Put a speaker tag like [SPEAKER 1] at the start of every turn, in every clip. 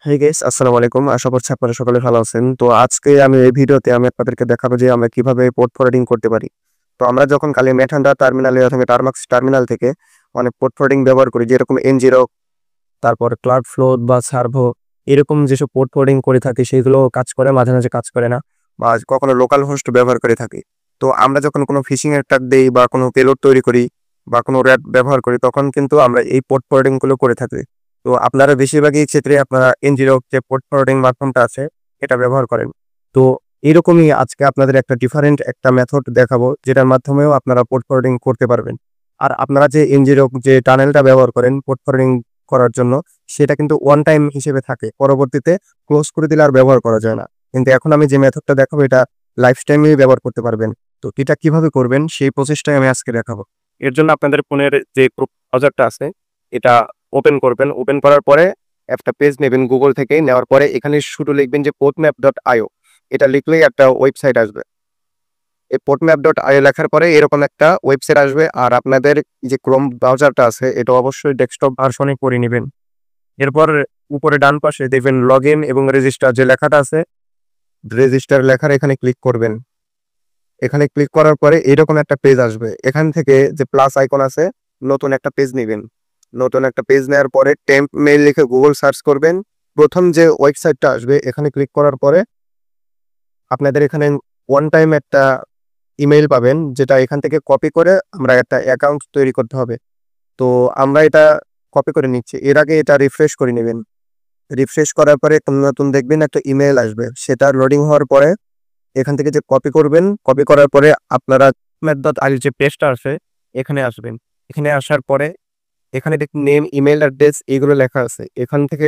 [SPEAKER 1] Hey guys, আসসালামু আলাইকুম। আশা করছি আপনারা সকলে ভালো আছেন। তো আজকে এই ভিডিওতে আমি আপনাদেরকে দেখাবো যে আমরা কিভাবে পোর্ট ফরওয়ার্ডিং করতে পারি। তো আমরা যখন খালি মেঠান্ডা টার্মিনালে অথবা টারমাক্স টার্মিনাল থেকে অনেক পোর্ট ফরওয়ার্ডিং ব্যবহার করি, যেরকম N0, তারপর ক্লাউডফ্লো বা সার্ভো, এরকম যেসব পোর্ট ফরওয়ার্ডিং করে থাকি সেগুলো কাজ করে, মাঝে মাঝে কাজ করে না, বা কখনো লোকাল হোস্ট ব্যবহার করে থাকি। তো আমরা যখন কোনো ফিশিং অ্যাটাক দেই বা কোনো পেলোড তৈরি করি বা কোনো র্যাট ব্যবহার করি, তখন কিন্তু আমরা এই পোর্ট ফরওয়ার্ডিং গুলো করে থাকি। তো আপনারা বেশিরভাগই ক্ষেত্রে আপনারা N0 যে পোর্ট ফরওয়ার্ডিং মাধ্যমটা আছে এটা ব্যবহার করেন। তো এরকমই আজকে আপনাদের একটা ডিফারেন্ট একটা মেথড দেখাবো, যেটার মাধ্যমেও আপনারা পোর্ট ফরওয়ার্ডিং করতে পারবেন। আর আপনারা যে N0 যে টানেলটা ব্যবহার করেন পোর্ট ফরওয়ার্ডিং করার জন্য, সেটা কিন্তু ওয়ান টাইম হিসেবে থাকে, পরবর্তীতে ক্লোজ করে দিলে আর ব্যবহার করা যায় না। কিন্তু এখন আমি যে মেথডটা দেখাবো এটা লাইফ টাইমে ব্যবহার করতে পারবেন। তো এটা কিভাবে করবেন সেই প্রসেসটাই আমি আজকে দেখাবো। এর জন্য আপনাদের ফোনের যে ব্রাউজারটা আছে এটা ওপেন করবেন। ওপেন করার পরে একটা পেজ নেবেন গুগল থেকে, নেওয়ার পরে এখানে শুধু লিখবেন যে portmap.io। এটা লিখলেই একটা ওয়েবসাইট আসবে। এই portmap.io লেখার পরে এরকম একটা ওয়েবসাইট আসবে। আর আপনাদের যে ক্রোম ব্রাউজারটা আছে এটা অবশ্যই ডেস্কটপ ভার্সনে করে নেবেন। এরপর উপরে ডান পাশে দেখবেন লগ ইন এবং রেজিস্টার যে লেখাটা আছে, রেজিস্টার লেখার এখানে ক্লিক করবেন। এখানে ক্লিক করার পরে এরকম একটা পেজ আসবে। এখান থেকে যে প্লাস আইকন আছে, নতুন একটা পেজ নেবেন। নতুন একটা পেজ নেওয়ার পরে টেম্প মেইল লিখে গুগল সার্চ করবেন। প্রথম যে ওয়েবসাইটটা আসবে এখানে ক্লিক করার পরে আপনাদের এখানে ওয়ান টাইম একটা ইমেইল পাবেন, যেটা এখান থেকে কপি করে আমরা একটা অ্যাকাউন্ট তৈরি করতে হবে। তো আমরা এটা কপি করে নিচ্ছি। এর আগে এটা রিফ্রেশ করে নেবেন। রিফ্রেশ করার পরে নতুন দেখবেন একটা ইমেল আসবে। সেটা লোডিং হওয়ার পরে এখান থেকে যে কপি করবেন, কপি করার পরে আপনারা ম্যাথ.আই যে পেজটা আছে এখানে আসবেন। এখানে আসার পরে এখানে দেখুন নেম, ইমেল অ্যাড্রেস এগুলো লেখা আছে। এখান থেকে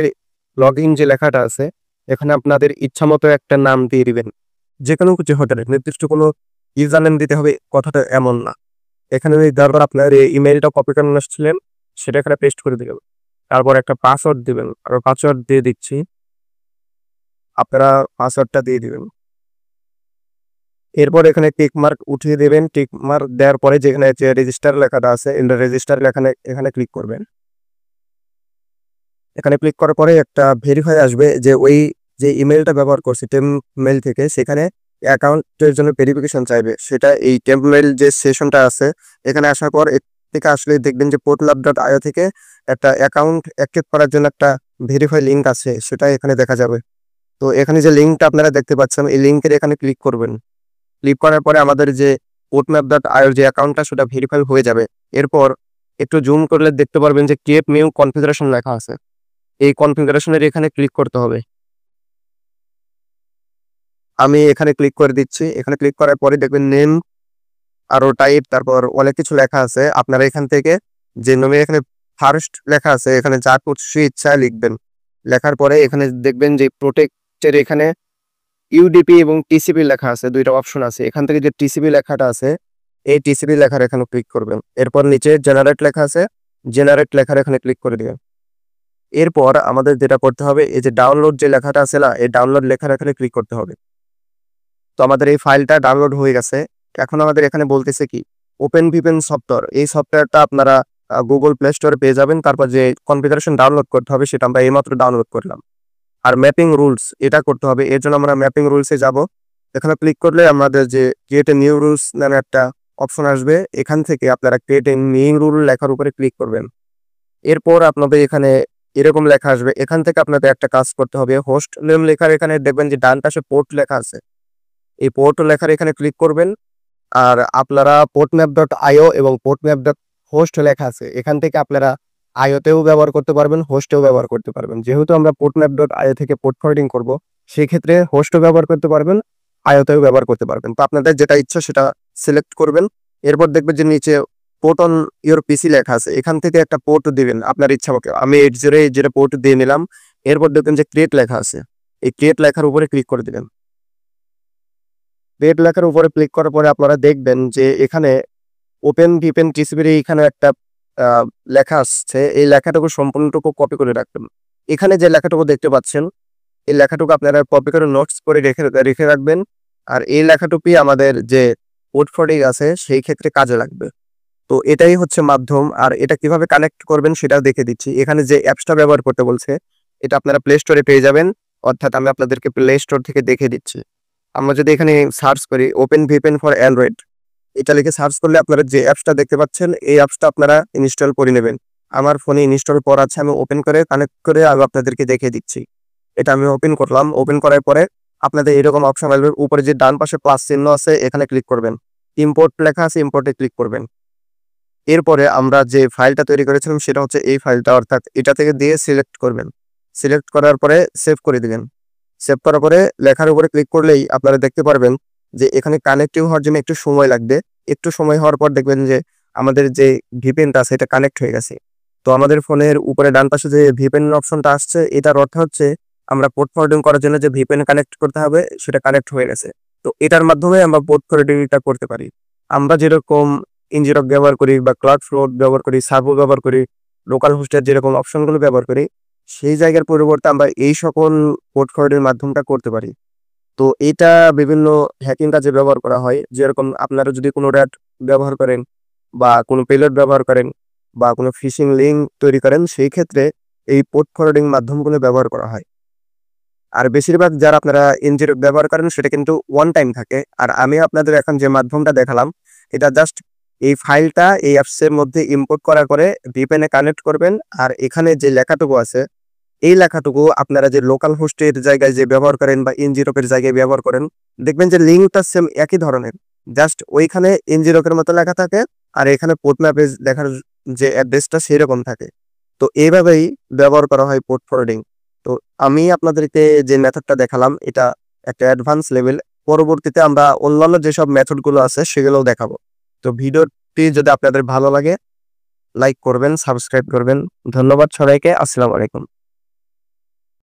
[SPEAKER 1] লগ ইন যে লেখাটা আছে এখানে আপনাদের ইচ্ছা মতো একটা নাম দিয়ে দিবেন। যে কোনো কিছু হতে পারে, নির্দিষ্ট কোনো ইউজার নেম দিতে হবে কথাটা এমন না। এখানে দেওয়ার পর আপনার এই ইমেলটা কপি করে নিয়ে আসছিলেন সেটা এখানে পেস্ট করে দিবেন। তারপর একটা পাসওয়ার্ড দিবেন। আর পাসওয়ার্ড দিয়ে দিচ্ছি, আপনারা পাসওয়ার্ডটা দিয়ে দিবেন। এরপর এখানে টিক মার্ক উঠিয়ে দেবেন। টিক মার্ক দেওয়ার পরে যেখানে যে রেজিস্টার লেখাটা আছে রেজিস্টার এখানে এখানে ক্লিক করবেন। এখানে ক্লিক করার পরে একটা ভেরিফাই আসবে যে ওই যে ইমেলটা ব্যবহার করছি টেম্প মেল থেকে, সেখানে অ্যাকাউন্টের জন্য ভেরিফিকেশন চাইবে। সেটা এই টেম্প মেল যে সেশনটা আছে এখানে আসার পর থেকে আসলে দেখবেন যে portlab.io থেকে একটা অ্যাকাউন্ট অ্যাক্টিভ করার জন্য একটা ভেরিফাই লিঙ্ক আছে, সেটা এখানে দেখা যাবে। তো এখানে যে লিঙ্কটা আপনারা দেখতে পাচ্ছেন এই লিঙ্কের এখানে ক্লিক করবেন। ক্লিক করার পরে আমাদের যে portmap.io যে অ্যাকাউন্টটা সেটা ভেরিফাই হয়ে যাবে। এরপর একটু জুম করলে দেখতে পারবেন যে ক্রিয়েট নিউ কনফিগারেশন লেখা আছে। এই কনফিগারেশনের এখানে ক্লিক করতে হবে। আমি এখানে ক্লিক করে দিচ্ছি। এখানে ক্লিক করার পরে দেখবেন নেম, আরো টাইপ, তারপর অনেক কিছু লেখা আছে। আপনারা এখান থেকে যে নামে এখানে ফার্স্ট লেখা আছে এখানে যা খুশি ইচ্ছা লিখবেন। লেখার পরে এখানে দেখবেন যে প্রোটেক্টের এখানে ইউডিপি এবং টিসিপি লেখা আছে, দুইটা অপশন আছে। এখান থেকে যে টিসিপি লেখাটা আছে এই টিসিপি লেখার এখানে ক্লিক করবেন। এরপর নিচে জেনারেট লেখা আছে, জেনারেট লেখার এখানে ক্লিক করে দিবেন। এরপর আমাদের যেটা করতে হবে এই যে ডাউনলোড যে লেখাটা আছে না, এই ডাউনলোড লেখার এখানে ক্লিক করতে হবে। তো আমাদের এই ফাইলটা ডাউনলোড হয়ে গেছে। এখন আমাদের এখানে বলতেছে কি ওপেন ভিপিএন সফটওয়্যার। এই সফটওয়্যারটা আপনারা গুগল প্লে স্টোরে পেয়ে যাবেন। তারপর যে কনফিগারেশন ডাউনলোড করতে হবে সেটা আমরা এইমাত্র ডাউনলোড করলাম। আর ম্যাপিং রুলস এটা করতে হবে। এর জন্য আমরা ম্যাপিং রুলসে যাব। এখানে ক্লিক করলে আমাদের যে ক্রিয়েট এ নিউ রুলস নামে একটা অপশন আসবে। এখান থেকে আপনারা ক্রিয়েট এ নিউ রুল লেখার উপরে ক্লিক করবেন। এরপর আপনাদের এখানে এরকম লেখা আসবে। এখান থেকে আপনাদের একটা কাজ করতে হবে, হোস্ট নেম লেখার এখানে দেখবেন যে ডান পাশে পোর্ট লেখা আছে, এই পোর্ট লেখার এখানে ক্লিক করবেন। আর আপনারা portmap.io এবং portmap.host লেখা আছে, এখান থেকে আপনারা আইওতেও ব্যবহার করতে পারবেন, হোস্টেও ব্যবহার করতে পারবেন। যেহেতু আমরা portmap.io থেকে পোর্ট ফরওয়ার্ডিং করব, সেই ক্ষেত্রে হোস্টও ব্যবহার করতে পারবেন, আইওতেও ব্যবহার করতে পারবেন। তো আপনাদের যেটা ইচ্ছা সেটা সিলেক্ট করবেন। এরপর দেখবেন যে নিচে পোর্ট অন ইওর পিসি লেখা আছে, এখান থেকে একটা পোর্ট দিবেন আপনার ইচ্ছা মতো। আমি 8080 পোর্ট দিয়ে নিলাম। এরপর দেখবেন যে ক্রিয়েট লেখা আছে, এই ক্রিয়েট লেখার উপরে ক্লিক করে দিবেন। ক্রিয়েট লেখার উপরে ক্লিক করার পরে আপনারা দেখবেন যে এখানে ওপেন ভিপিএন টিসিপির এখানে একটা লেখা আসছে। এই লেখাটুকু সম্পূর্ণটুকু কপি করে রাখবেন। এখানে যে লেখাটুকু দেখতে পাচ্ছেন এই লেখাটুকু আপনারা কপি করে নোটস করে রেখে রেখে রাখবেন। আর এই লেখাটুকুই আমাদের যে পোর্ট ফরওয়ার্ডিং আছে সেই ক্ষেত্রে কাজে লাগবে। তো এটাই হচ্ছে মাধ্যম। আর এটা কিভাবে কানেক্ট করবেন সেটাও দেখে দিচ্ছি। এখানে যে অ্যাপসটা ব্যবহার করতে বলছে এটা আপনারা প্লে স্টোরে পেয়ে যাবেন, অর্থাৎ আমি আপনাদেরকে প্লে স্টোর থেকে দেখে দিচ্ছি। আমরা যদি এখানে সার্চ করি ওপেন ভিপিএন ফর অ্যান্ড্রয়েড, এটা লিখে সার্চ করলে আপনারা যে অ্যাপসটা দেখতে পাচ্ছেন এই অ্যাপসটা আপনারা ইনস্টল করে নেবেন। আমার ফোনে ইনস্টল করা আছে, আমি ওপেন করে কানেক্ট করে আমি আপনাদেরকে দেখিয়ে দিচ্ছি। এটা আমি ওপেন করলাম। ওপেন করার পরে আপনাদের এরকম অপশন আসবে, উপরে যে ডান পাশে প্লাস চিহ্ন আছে এখানে ক্লিক করবেন, ইম্পোর্ট লেখা আছে ইম্পোর্টে ক্লিক করবেন। এরপরে আমরা যে ফাইলটা তৈরি করেছিলাম সেটা হচ্ছে এই ফাইলটা, অর্থাৎ এটা থেকে দিয়ে সিলেক্ট করবেন। সিলেক্ট করার পরে সেভ করে দিবেন। সেভ করার পরে লেখার উপরে ক্লিক করলেই আপনারা দেখতে পারবেন যে এখানে কানেক্টিভ হওয়ার জন্য একটু সময় লাগবে। একটু সময় হওয়ার পর দেখবেন যে আমাদের যে ভিপিএনটা আছে এটা কানেক্ট হয়ে গেছে। তো আমাদের ফোনের উপরে ডান পাশে যে ভিপিএন অপশনটা আসছে এটার অর্থ হচ্ছে আমরা পোর্ট ফরওয়ার্ডিং করার জন্য যে ভিপিএন কানেক্ট করতে হবে সেটা কানেক্ট হয়ে গেছে। তো এটার মাধ্যমে আমরা পোর্ট ফরওয়ার্ডিংটা করতে পারি। আমরা যেরকম ইনজিরক ব্যবহার করি বা ক্লাউড ফ্লোট ব্যবহার করি, সার্ভো ব্যবহার করি, লোকাল হোস্টের যেরকম অপশনগুলো ব্যবহার করি, সেই জায়গার পরিবর্তে আমরা এই সকল পোর্ট ফরওয়ার্ডিং মাধ্যমটা করতে পারি। তো এটা বিভিন্ন হ্যাকিং কাজে ব্যবহার করা হয়। যেরকম আপনারা যদি কোনো র্যাট ব্যবহার করেন বা কোনো পেলোড ব্যবহার করেন বা কোনো ফিশিং লিঙ্ক তৈরি করেন, সেই ক্ষেত্রে এই পোর্ট ফরওয়ার্ডিং মাধ্যমগুলো ব্যবহার করা হয়। আর বেশিরভাগ যারা আপনারা এনজিও ব্যবহার করেন সেটা কিন্তু ওয়ান টাইম থাকে। আর আমি আপনাদের এখন যে মাধ্যমটা দেখালাম এটা জাস্ট এই ফাইলটা এই অ্যাপসের মধ্যে ইম্পোর্ট করার পরে ভিপিএনে কানেক্ট করবেন। আর এখানে যে লেখাটুকু আছে এই লেখাটুকু আপনারা যে লোকাল হোস্টের জায়গায় যে ব্যবহার করেন বা এনজিওর জায়গায় ব্যবহার করেন, দেখবেন যে লিঙ্কটা সেম একই ধরনের, জাস্ট ওইখানে এনজিওর মতো লেখা থাকে আর এখানে পোর্ট ম্যাপে দেখার যে অ্যাড্রেসটা সেরকম থাকে। তো এইভাবেই ব্যবহার করা হয় পোর্ট ফরওয়ার্ডিং। তো আমি আপনাদেরকে যে মেথডটা দেখালাম এটা একটা অ্যাডভান্স লেভেল। পরবর্তীতে আমরা অন্যান্য যেসব মেথডগুলো আছে সেগুলোও দেখাবো। তো ভিডিওটি যদি আপনাদের ভালো লাগে লাইক করবেন, সাবস্ক্রাইব করবেন। ধন্যবাদ সবাইকে। আসসালামু আলাইকুম।